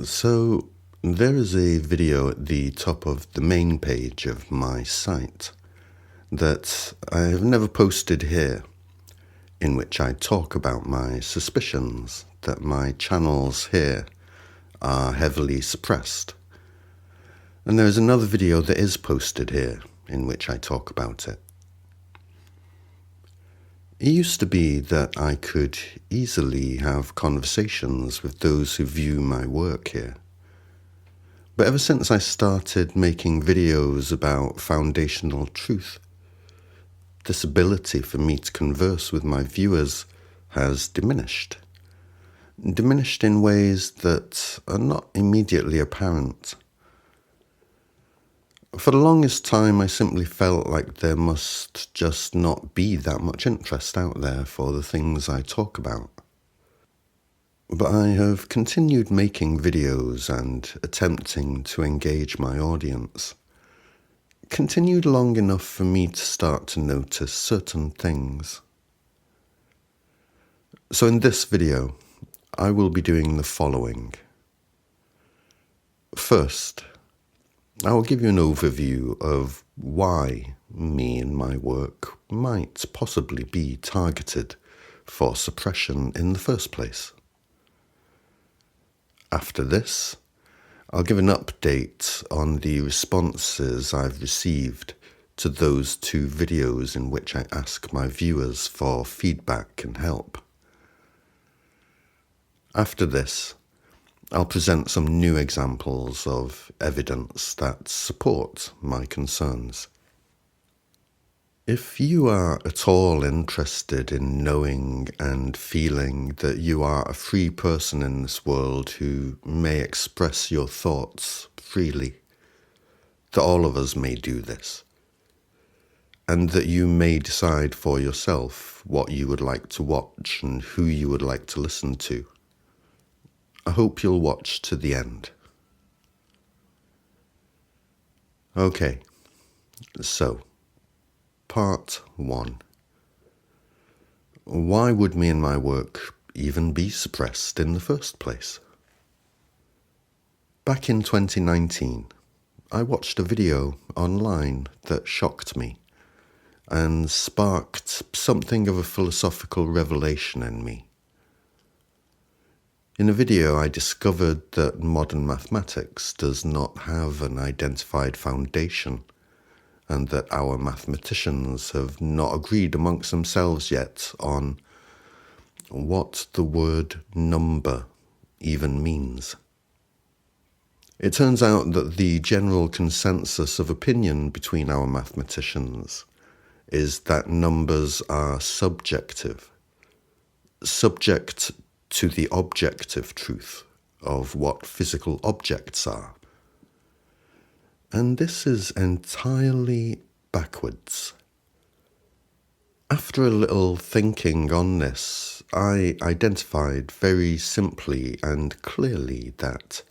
So, there is a video at the top of the main page of my site that I have never posted here, in which I talk about my suspicions that my channels here are heavily suppressed. And there is another video that is posted here, in which I talk about it. It used to be that I could easily have conversations with those who view my work here. But ever since I started making videos about foundational truth, this ability for me to converse with my viewers has diminished. Diminished in ways that are not immediately apparent. For the longest time, I simply felt like there must just not be that much interest out there for the things I talk about. But I have continued making videos and attempting to engage my audience. Continued long enough for me to start to notice certain things. So in this video, I will be doing the following. First, I will give you an overview of why me and my work might possibly be targeted for suppression in the first place. After this, I'll give an update on the responses I've received to those two videos in which I ask my viewers for feedback and help. After this, I'll present some new examples of evidence that support my concerns. If you are at all interested in knowing and feeling that you are a free person in this world who may express your thoughts freely, that all of us may do this, and that you may decide for yourself what you would like to watch and who you would like to listen to, I hope you'll watch to the end. Okay, so Part 1. Why would me and my work even be suppressed in the first place? Back in 2019, I watched a video online that shocked me and sparked something of a philosophical revelation in me. In the video, I discovered that modern mathematics does not have an identified foundation, and that our mathematicians have not agreed amongst themselves yet on what the word number even means. It turns out that the general consensus of opinion between our mathematicians is that numbers are subjective, subject to the objective truth of what physical objects are. And this is entirely backwards. After a little thinking on this, I identified very simply and clearly that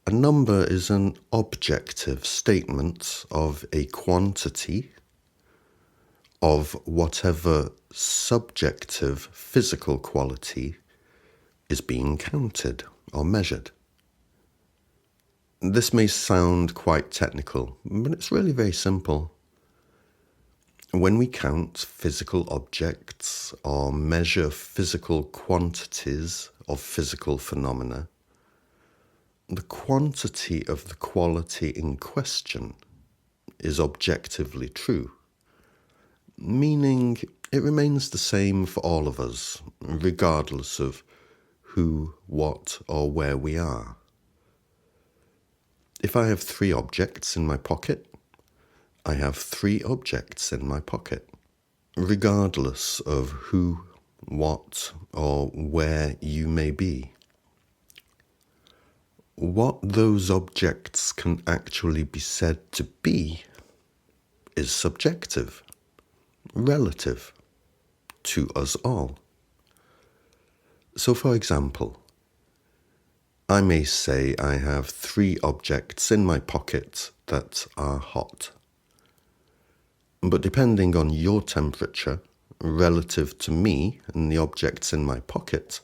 a number is an objective statement of a quantity of whatever subjective physical quality is being counted or measured. This may sound quite technical, but it's really very simple. When we count physical objects or measure physical quantities of physical phenomena, the quantity of the quality in question is objectively true, meaning it remains the same for all of us, regardless of who, what, or where we are. If I have 3 objects in my pocket, I have 3 objects in my pocket, regardless of who, what, or where you may be. What those objects can actually be said to be is subjective, relative to us all. So, for example, I may say I have 3 objects in my pocket that are hot. But depending on your temperature relative to me and the objects in my pocket,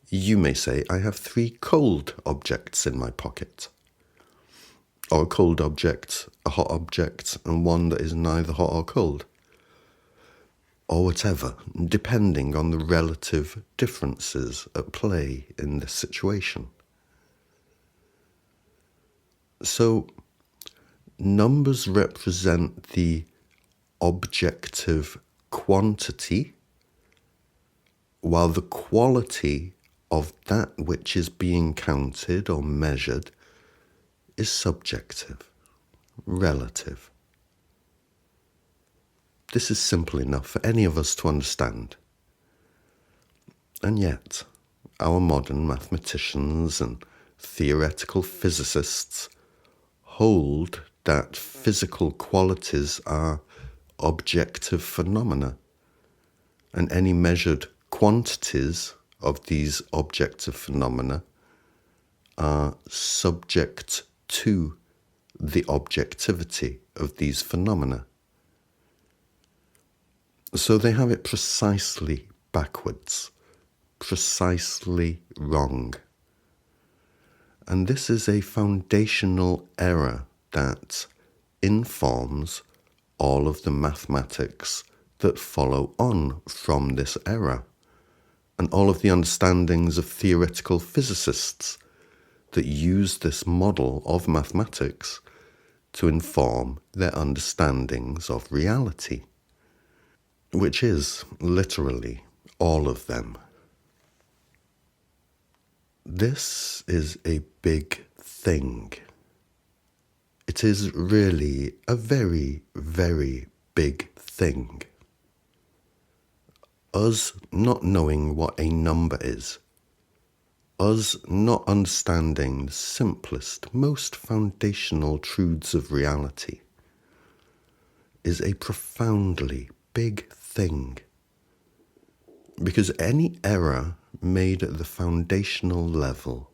You may say, I have 3 cold objects in my pocket. Or a cold object, a hot object, and one that is neither hot or cold. Or whatever, depending on the relative differences at play in this situation. So, numbers represent the objective quantity, while the quality of that which is being counted or measured is subjective, relative. This is simple enough for any of us to understand. And yet, our modern mathematicians and theoretical physicists hold that physical qualities are objective phenomena, and any measured quantities of these objective phenomena are subject to the objectivity of these phenomena. So they have it precisely backwards, precisely wrong. And this is a foundational error that informs all of the mathematics that follow on from this error, and all of the understandings of theoretical physicists that use this model of mathematics to inform their understandings of reality, which is literally all of them. This is a big thing. It is really a very, very big thing. Us not knowing what a number is, us not understanding the simplest, most foundational truths of reality, is a profoundly big thing. Because any error made at the foundational level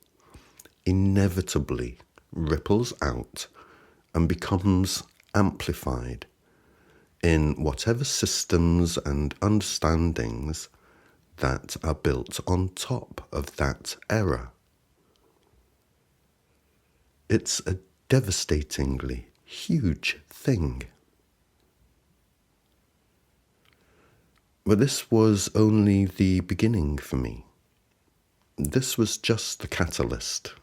inevitably ripples out and becomes amplified in whatever systems and understandings that are built on top of that error. It's a devastatingly huge thing. But this was only the beginning for me. This was just the catalyst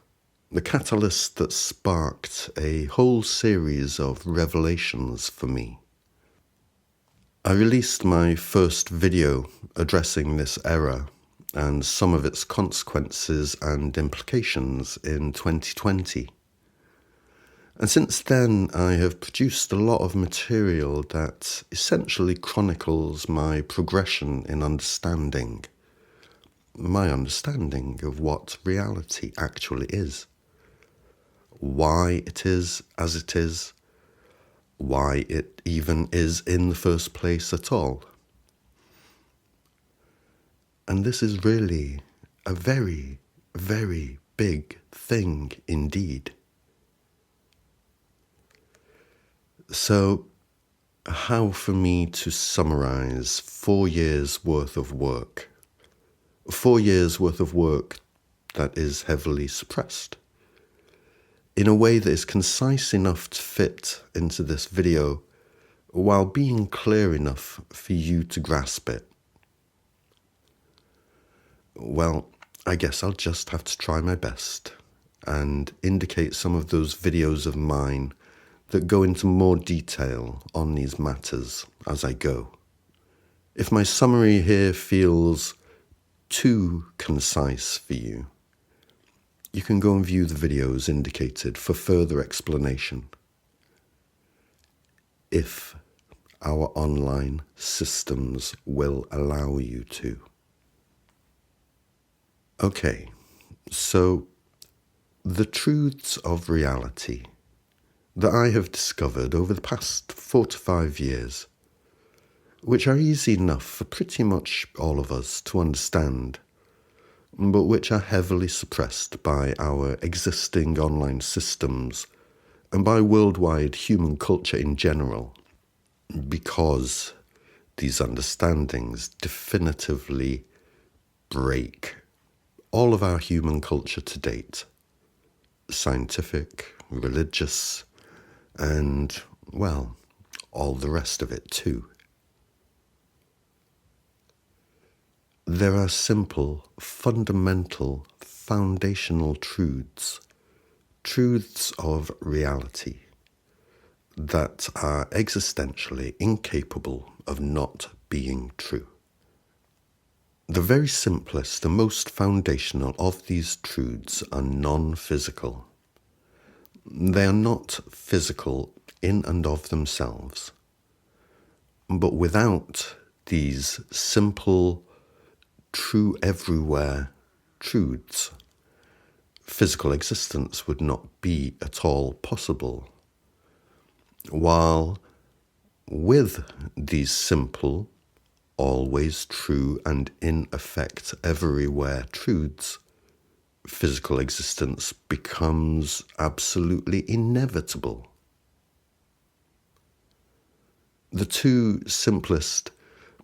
that sparked a whole series of revelations for me. I released my first video addressing this error and some of its consequences and implications in 2020. And since then, I have produced a lot of material that essentially chronicles my progression in understanding, my understanding of what reality actually is, why it is as it is, why it even is in the first place at all. And this is really a very, very big thing indeed. So, how for me to summarize 4 years worth of work? 4 years worth of work that is heavily suppressed, in a way that is concise enough to fit into this video while being clear enough for you to grasp it. Well, I guess I'll just have to try my best and indicate some of those videos of mine that go into more detail on these matters as I go. If my summary here feels too concise for you, you can go and view the videos indicated for further explanation, if our online systems will allow you to. Okay, so the truths of reality that I have discovered over the past 4 to 5 years, which are easy enough for pretty much all of us to understand, but which are heavily suppressed by our existing online systems and by worldwide human culture in general, because these understandings definitively break all of our human culture to date, scientific, religious, and, well, all the rest of it too. There are simple, fundamental, foundational truths of reality that are existentially incapable of not being true. The very simplest and most foundational of these truths are non-physical. They are not physical in and of themselves, but without these simple, true everywhere truths, physical existence would not be at all possible. While with these simple, always true and in effect everywhere truths, physical existence becomes absolutely inevitable. The two simplest,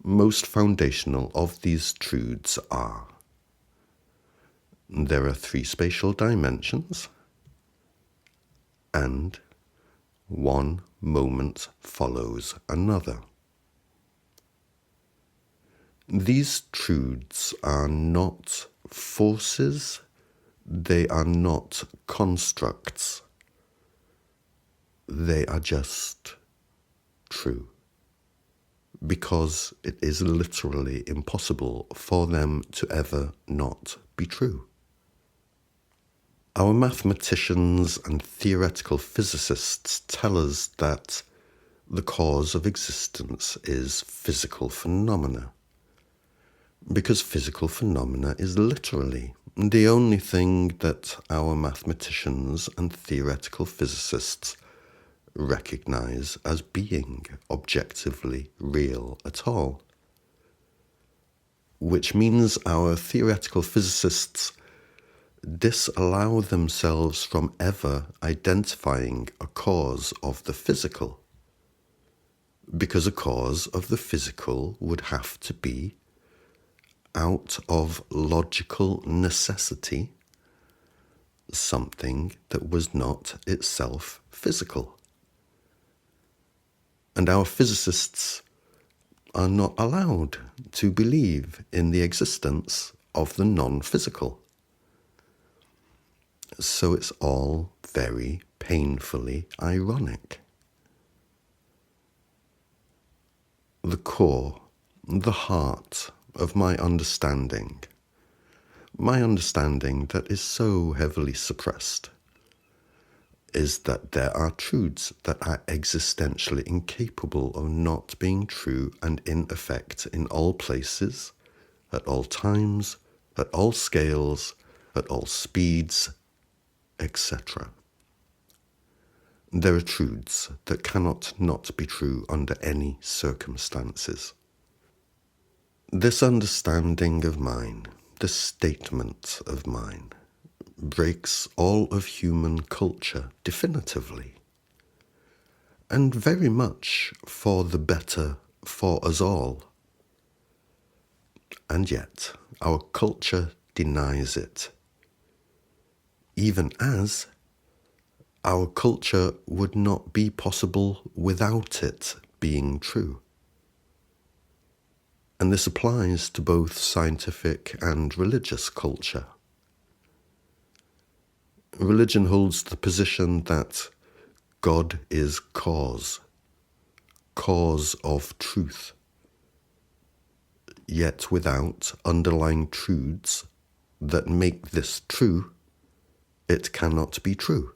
most foundational of these truths are: there are 3 spatial dimensions, and one moment follows another. These truths are not forces, they are not constructs, they are just true, because it is literally impossible for them to ever not be true. Our mathematicians and theoretical physicists tell us that the cause of existence is physical phenomena, because physical phenomena is literally the only thing that our mathematicians and theoretical physicists recognize as being objectively real at all. Which means our theoretical physicists disallow themselves from ever identifying a cause of the physical, because a cause of the physical would have to be, out of logical necessity, something that was not itself physical. And our physicists are not allowed to believe in the existence of the non-physical. So it's all very painfully ironic. The core, the heart of my understanding that is so heavily suppressed, is that there are truths that are existentially incapable of not being true and in effect in all places, at all times, at all scales, at all speeds, etc. There are truths that cannot not be true under any circumstances. This understanding of mine, this statement of mine, breaks all of human culture definitively, and very much for the better for us all. And yet, our culture denies it, even as our culture would not be possible without it being true. And this applies to both scientific and religious culture. Religion holds the position that God is cause of truth, yet without underlying truths that make this true, it cannot be true.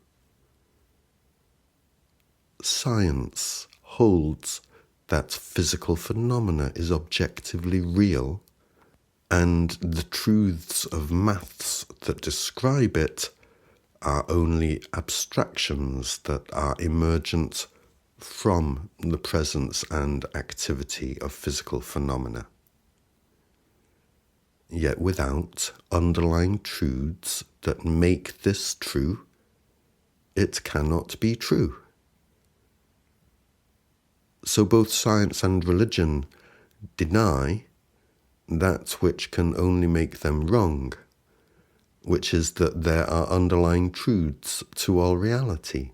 Science holds that physical phenomena is objectively real, and the truths of maths that describe it are only abstractions that are emergent from the presence and activity of physical phenomena. Yet without underlying truths that make this true, it cannot be true. So both science and religion deny that which can only make them wrong, which is that there are underlying truths to all reality.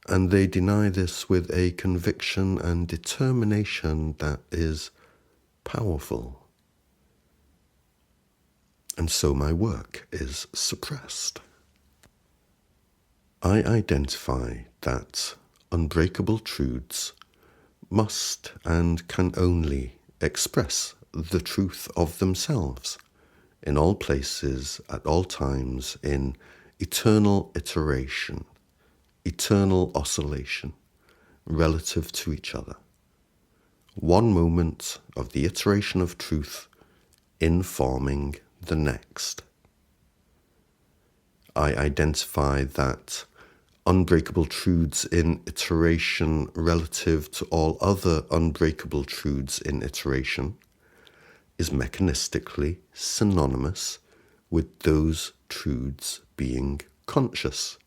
And they deny this with a conviction and determination that is powerful. And so my work is suppressed. I identify that unbreakable truths must and can only express the truth of themselves in all places, at all times, in eternal iteration, eternal oscillation, relative to each other. One moment of the iteration of truth informing the next. I identify that unbreakable truths in iteration relative to all other unbreakable truths in iteration is mechanistically synonymous with those truths being conscious,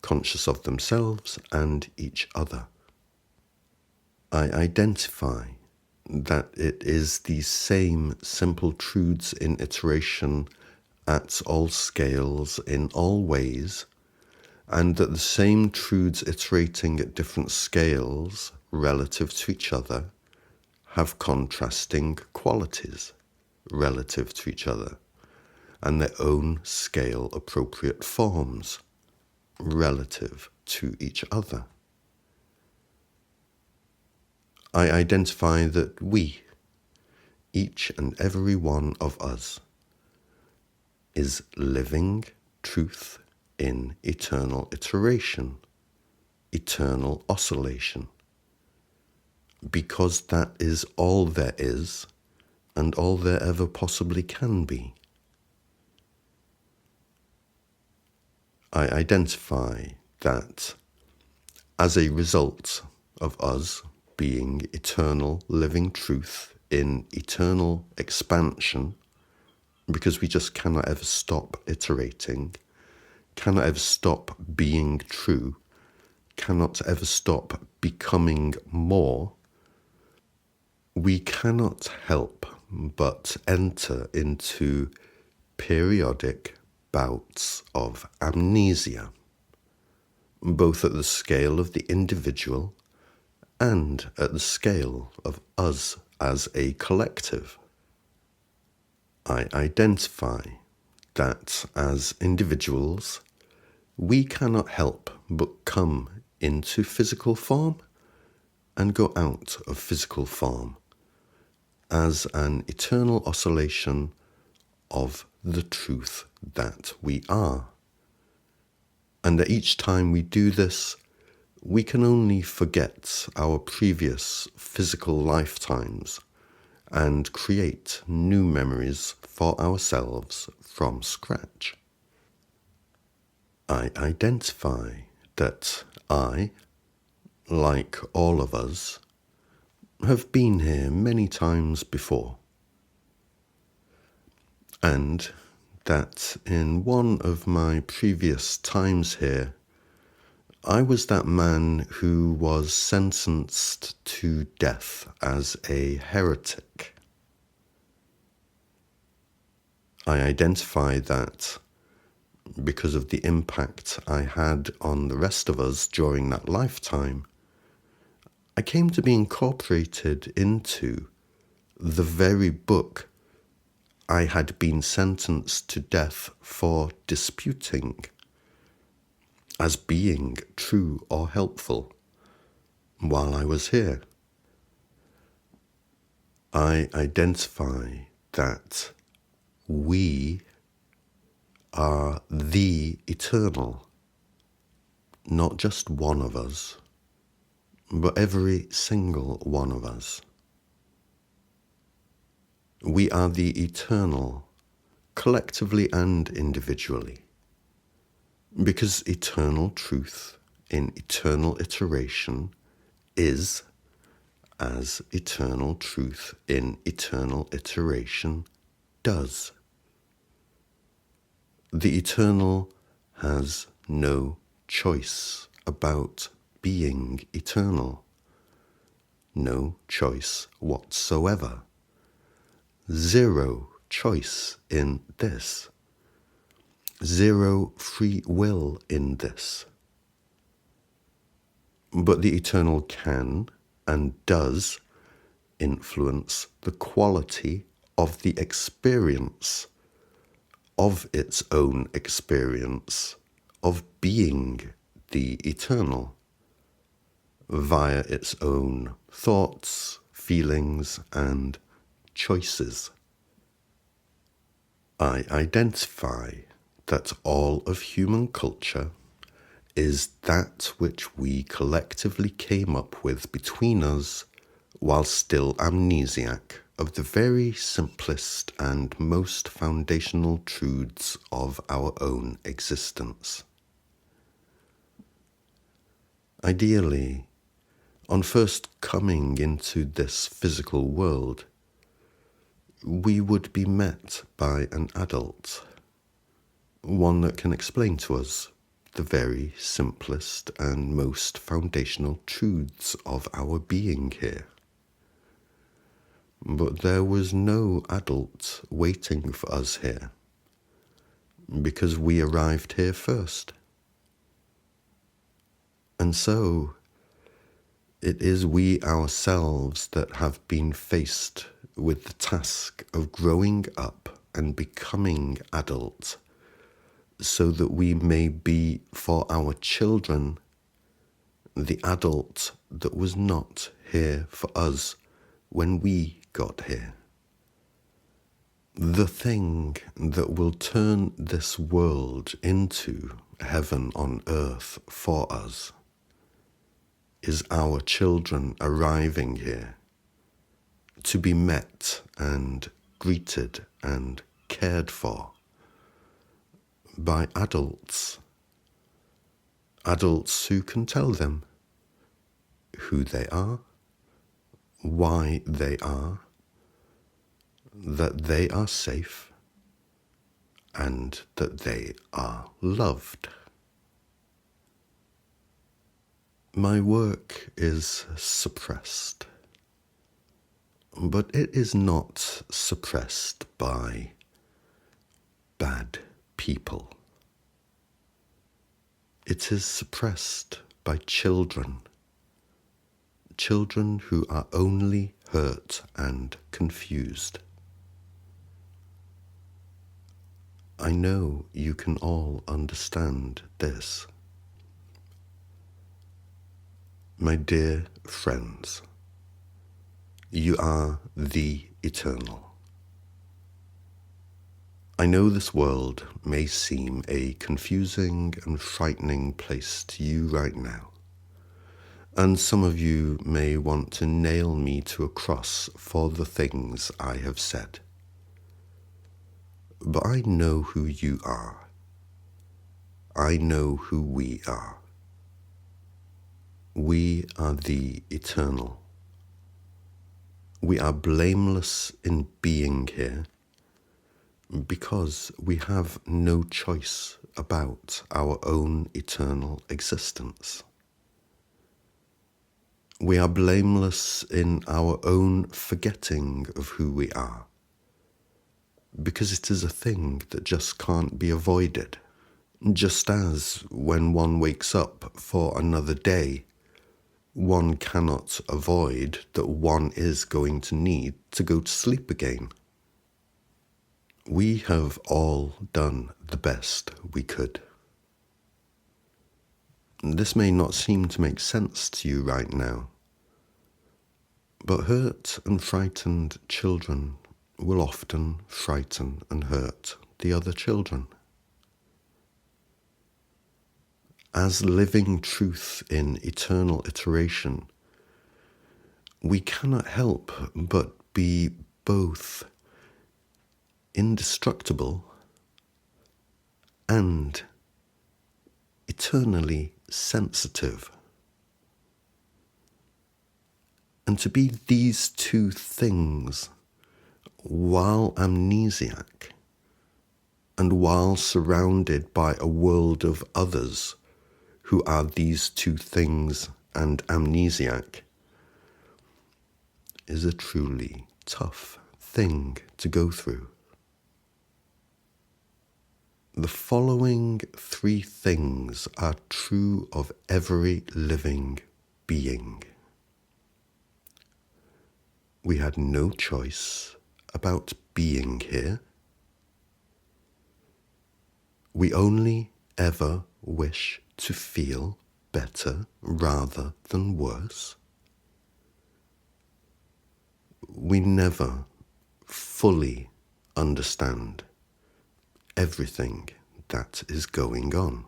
conscious of themselves and each other. I identify that it is these same simple truths in iteration at all scales in all ways, and that the same truths iterating at different scales relative to each other have contrasting qualities relative to each other, and their own scale appropriate forms relative to each other. I identify that we, each and every one of us, is living truth in eternal iteration, eternal oscillation, because that is all there is and all there ever possibly can be. I identify that as a result of us being eternal living truth in eternal expansion, because we just cannot ever stop iterating, cannot ever stop being true, cannot ever stop becoming more, we cannot help but enter into periodic bouts of amnesia, both at the scale of the individual and at the scale of us as a collective. I identify that as individuals, we cannot help but come into physical form and go out of physical form as an eternal oscillation of the truth that we are. And that each time we do this, we can only forget our previous physical lifetimes and create new memories for ourselves from scratch. I identify that I, like all of us, have been here many times before, and that in one of my previous times here, I was that man who was sentenced to death as a heretic. I identify that because of the impact I had on the rest of us during that lifetime, I came to be incorporated into the very book I had been sentenced to death for disputing as being true or helpful while I was here. I identify that we are the eternal, not just one of us, but every single one of us. We are the eternal, collectively and individually, because eternal truth in eternal iteration is as eternal truth in eternal iteration does. The eternal has no choice about being eternal, no choice whatsoever. Zero choice in this, zero free will in this. But the eternal can and does influence the quality of the experience, of its own experience, of being the eternal, via its own thoughts, feelings, and choices. I identify that all of human culture is that which we collectively came up with between us while still amnesiac of the very simplest and most foundational truths of our own existence. Ideally, on first coming into this physical world, we would be met by an adult, one that can explain to us the very simplest and most foundational truths of our being here. But there was no adult waiting for us here, because we arrived here first. And so, it is we ourselves that have been faced with the task of growing up and becoming adult, so that we may be for our children the adult that was not here for us when we got here. The thing that will turn this world into heaven on earth for us is our children arriving here to be met and greeted and cared for by adults who can tell them who they are, why they are, that they are safe, and that they are loved. My work is suppressed, but it is not suppressed by bad people. It is suppressed by children who are only hurt and confused. I know you can all understand this. My dear friends, you are the eternal. I know this world may seem a confusing and frightening place to you right now, and some of you may want to nail me to a cross for the things I have said. But I know who you are. I know who we are. We are the eternal. We are blameless in being here because we have no choice about our own eternal existence. We are blameless in our own forgetting of who we are, because it is a thing that just can't be avoided. Just as when one wakes up for another day, one cannot avoid that one is going to need to go to sleep again. We have all done the best we could. This may not seem to make sense to you right now, but hurt and frightened children will often frighten and hurt the other children. As living truth in eternal iteration, we cannot help but be both indestructible and eternally sensitive. And to be these two things while amnesiac and while surrounded by a world of others who are these two things and amnesiac is a truly tough thing to go through. The following three things are true of every living being. We had no choice about being here. We only ever wish to feel better rather than worse. We never fully understand everything that is going on.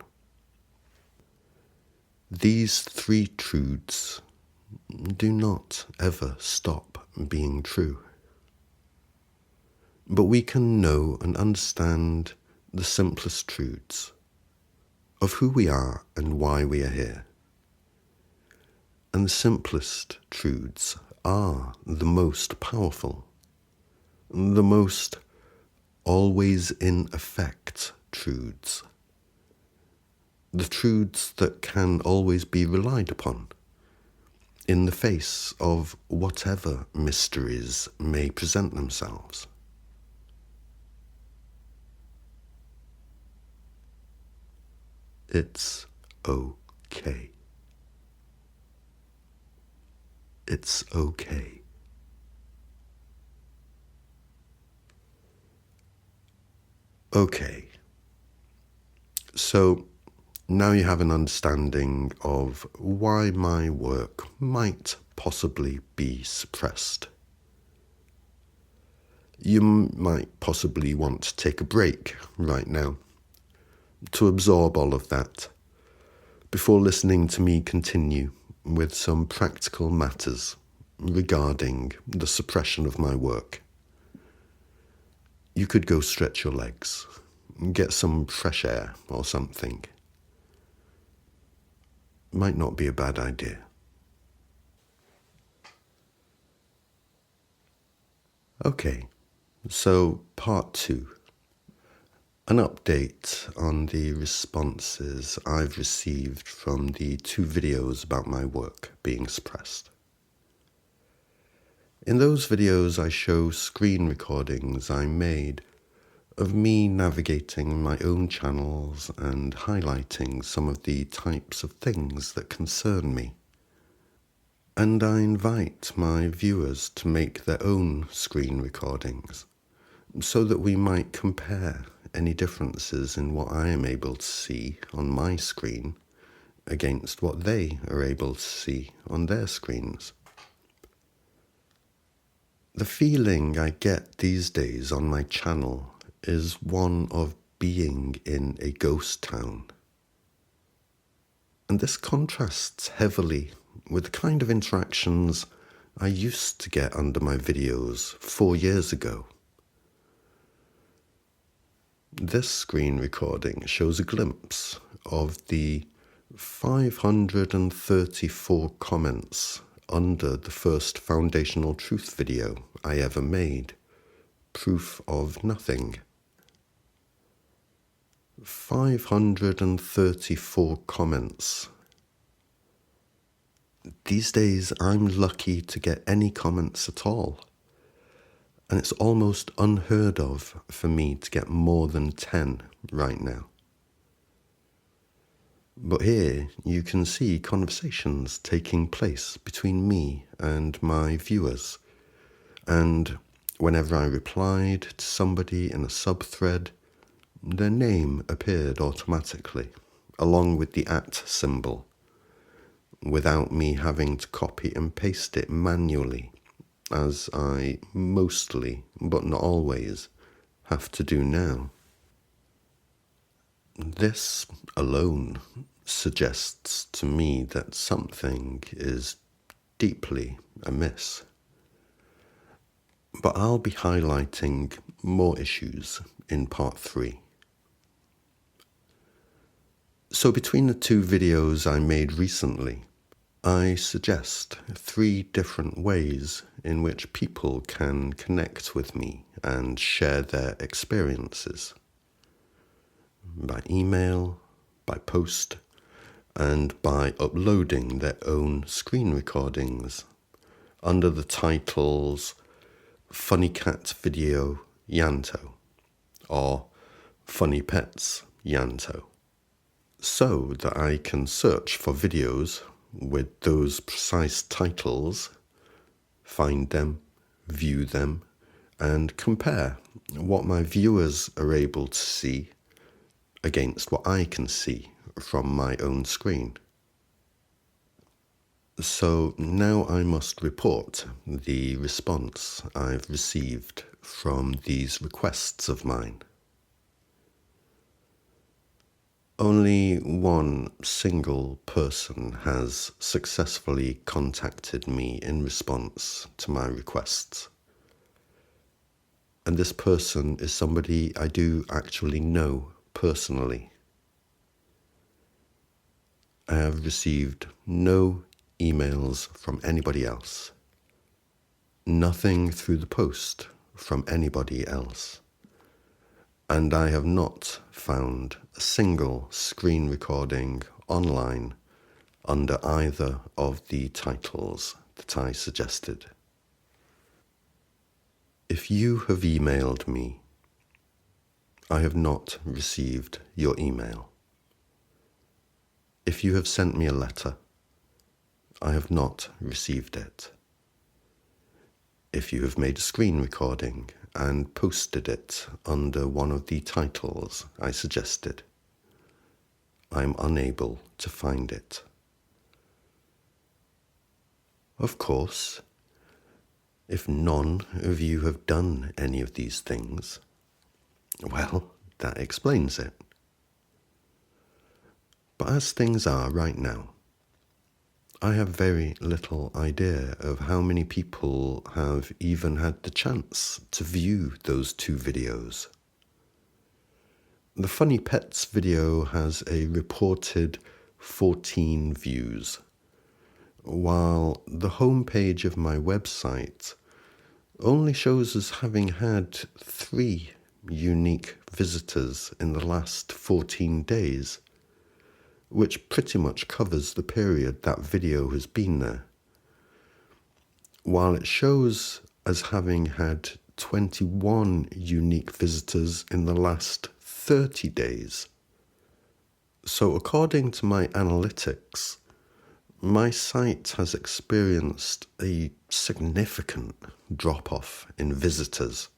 These three truths do not ever stop being true. But we can know and understand the simplest truths of who we are and why we are here. And the simplest truths are the most powerful, the most always in effect truths, the truths that can always be relied upon in the face of whatever mysteries may present themselves. It's okay. It's okay. Okay. So now you have an understanding of why my work might possibly be suppressed. You might possibly want to take a break right now to absorb all of that before listening to me continue with some practical matters regarding the suppression of my work. You could go stretch your legs, get some fresh air or something. Might not be a bad idea. Okay, so part 2. An update on the responses I've received from the 2 videos about my work being suppressed. In those videos I show screen recordings I made of me navigating my own channels and highlighting some of the types of things that concern me. And I invite my viewers to make their own screen recordings so that we might compare any differences in what I am able to see on my screen against what they are able to see on their screens. The feeling I get these days on my channel is one of being in a ghost town. And this contrasts heavily with the kind of interactions I used to get under my videos 4 years ago. This screen recording shows a glimpse of the 534 comments under the first Foundational Truth video I ever made, Proof of Nothing. 534 comments. These days I'm lucky to get any comments at all. And it's almost unheard of for me to get more than 10 right now. But here you can see conversations taking place between me and my viewers. And whenever I replied to somebody in a sub-thread, their name appeared automatically, along with the @ symbol, without me having to copy and paste it manually, as I mostly, but not always, have to do now. This alone suggests to me that something is deeply amiss. But I'll be highlighting more issues in part 3. So between the 2 videos I made recently, I suggest 3 different ways in which people can connect with me and share their experiences. By email, by post, and by uploading their own screen recordings under the titles Funny Cat Video Yanto or Funny Pets Yanto, so that I can search for videos with those precise titles, find them, view them, and compare what my viewers are able to see against what I can see from my own screen. So now I must report the response I've received from these requests of mine. Only one single person has successfully contacted me in response to my requests. And this person is somebody I do actually know personally. I have received no emails from anybody else. Nothing through the post from anybody else. And I have not found a single screen recording online under either of the titles that I suggested. If you have emailed me, I have not received your email. If you have sent me a letter, I have not received it. If you have made a screen recording and posted it under one of the titles I suggested, I am unable to find it. Of course, if none of you have done any of these things, well, that explains it. But as things are right now, I have very little idea of how many people have even had the chance to view those two videos. The Funny Pets video has a reported 14 views, while the homepage of my website only shows us having had 3 unique visitors in the last 14 days, which pretty much covers the period that video has been there. While it shows as having had 21 unique visitors in the last 30 days. So according to my analytics, my site has experienced a significant drop-off in visitors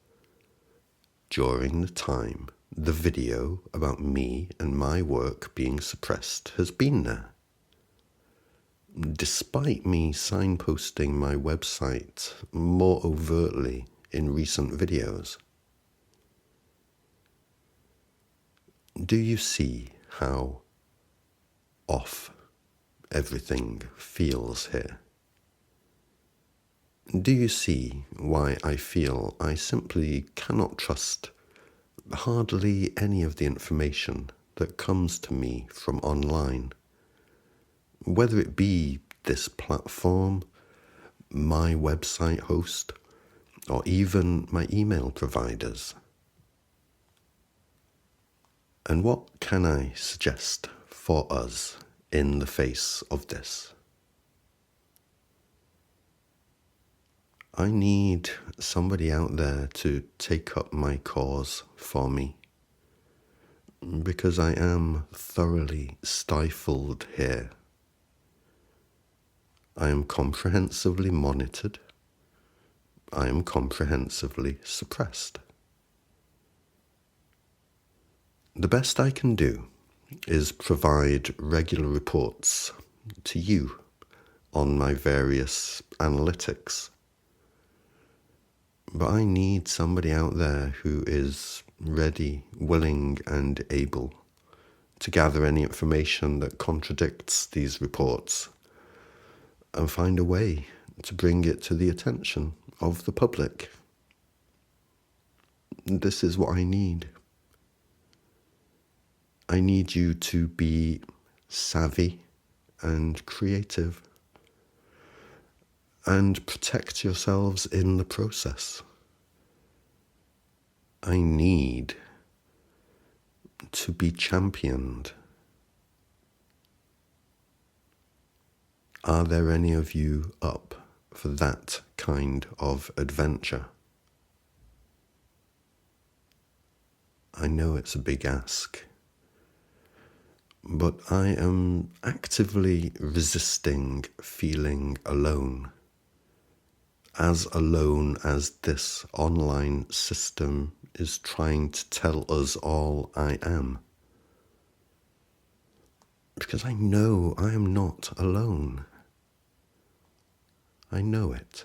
during the time the video about me and my work being suppressed has been there. Despite me signposting my website more overtly in recent videos. Do you see how off everything feels here? Do you see why I feel I simply cannot trust hardly any of the information that comes to me from online? Whether it be this platform, my website host, or even my email providers. And what can I suggest for us in the face of this? I need somebody out there to take up my cause for me, because I am thoroughly stifled here. I am comprehensively monitored. I am comprehensively suppressed. The best I can do is provide regular reports to you on my various analytics. But I need somebody out there who is ready, willing, and able to gather any information that contradicts these reports and find a way to bring it to the attention of the public. This is what I need. I need you to be savvy and creative and protect yourselves in the process. I need to be championed. Are there any of you up for that kind of adventure? I know it's a big ask, but I am actively resisting feeling alone as this online system is trying to tell us all I am. Because I know I am not alone. I know it.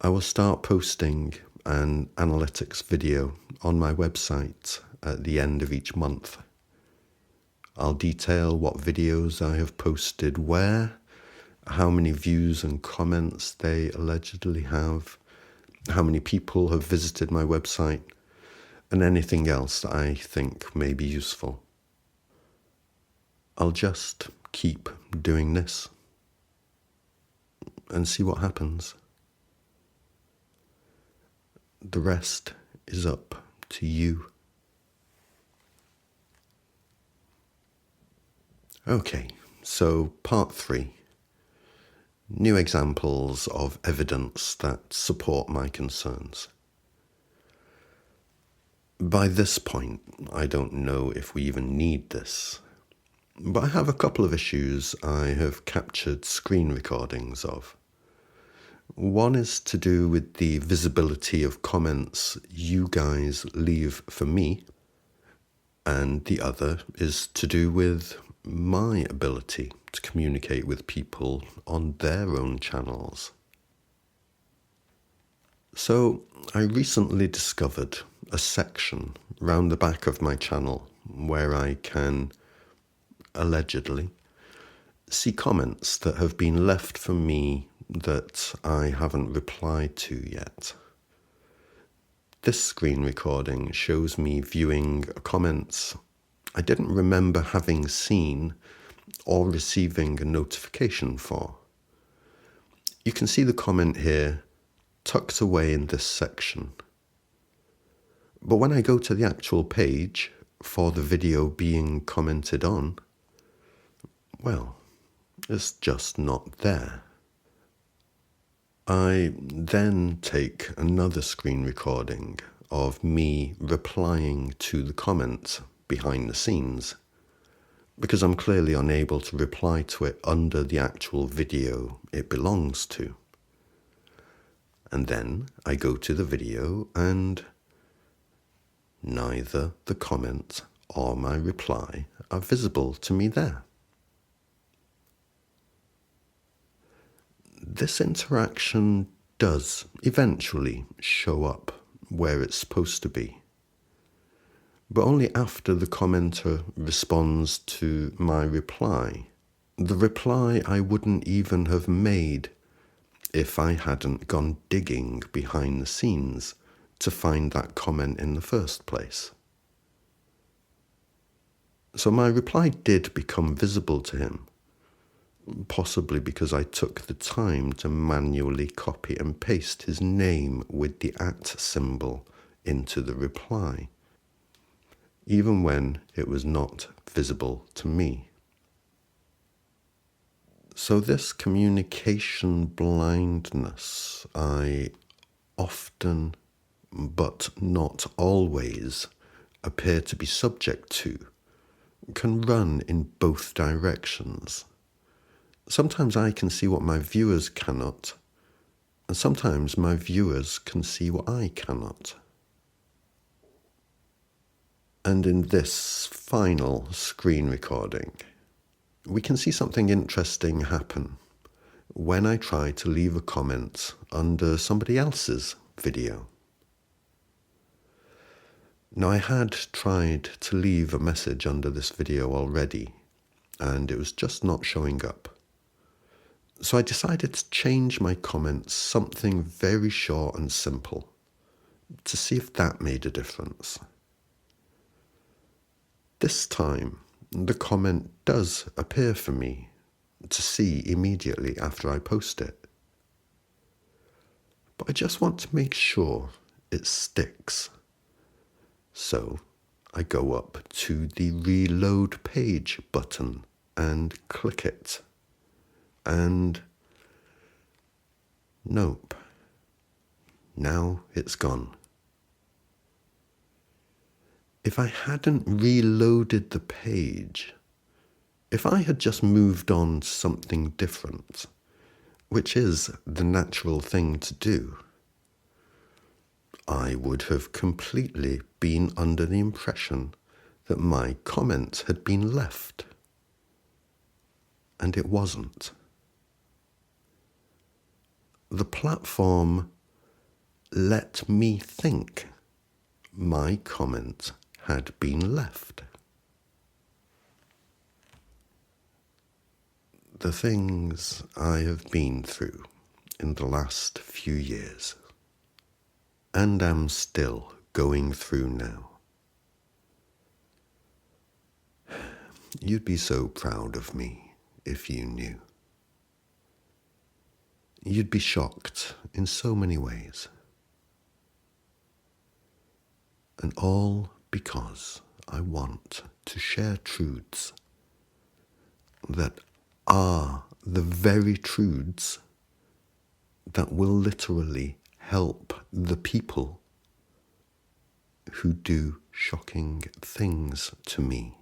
I will start posting an analytics video on my website at the end of each month. I'll detail what videos I have posted where, how many views and comments they allegedly have, how many people have visited my website, and anything else that I think may be useful. I'll just keep doing this and see what happens. The rest is up to you. Okay, so part 3. New examples of evidence that support my concerns. By this point, I don't know if we even need this, but I have a couple of issues I have captured screen recordings of. One is to do with the visibility of comments you guys leave for me, and the other is to do with my ability to communicate with people on their own channels. So I recently discovered a section round the back of my channel where I can, allegedly, see comments that have been left for me that I haven't replied to yet. This screen recording shows me viewing comments I didn't remember having seen or receiving a notification for. You can see the comment here tucked away in this section. But when I go to the actual page for the video being commented on, well, it's just not there. I then take another screen recording of me replying to the comment behind the scenes, because I'm clearly unable to reply to it under the actual video it belongs to. And then I go to the video and neither the comment or my reply are visible to me there. This interaction does eventually show up where it's supposed to be, but only after the commenter responds to my reply. The reply I wouldn't even have made if I hadn't gone digging behind the scenes to find that comment in the first place. So my reply did become visible to him, possibly because I took the time to manually copy and paste his name with the @ symbol into the reply, even when it was not visible to me. So this communication blindness I often, but not always, appear to be subject to can run in both directions. Sometimes I can see what my viewers cannot, and sometimes my viewers can see what I cannot. And in this final screen recording, we can see something interesting happen when I try to leave a comment under somebody else's video. Now, I had tried to leave a message under this video already, and it was just not showing up. So I decided to change my comments something very short and simple to see if that made a difference. This time, the comment does appear for me to see immediately after I post it. But I just want to make sure it sticks. So I go up to the Reload Page button and click it. And nope. Now it's gone. if I hadn't reloaded the page, if I had just moved on to something different, which is the natural thing to do, I would have completely been under the impression that my comment had been left. And it wasn't. The platform let me think my comment had been left. The things I have been through in the last few years, and am still going through now. You'd be so proud of me if you knew. You'd be shocked in so many ways. And all because I want to share truths that are the very truths that will literally help the people who do shocking things to me.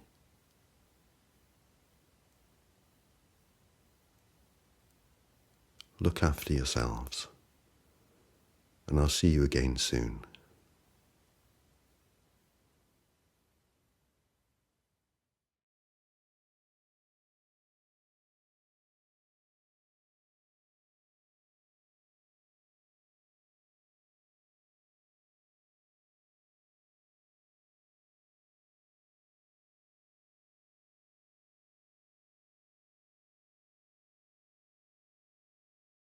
Look after yourselves, and I'll see you again soon.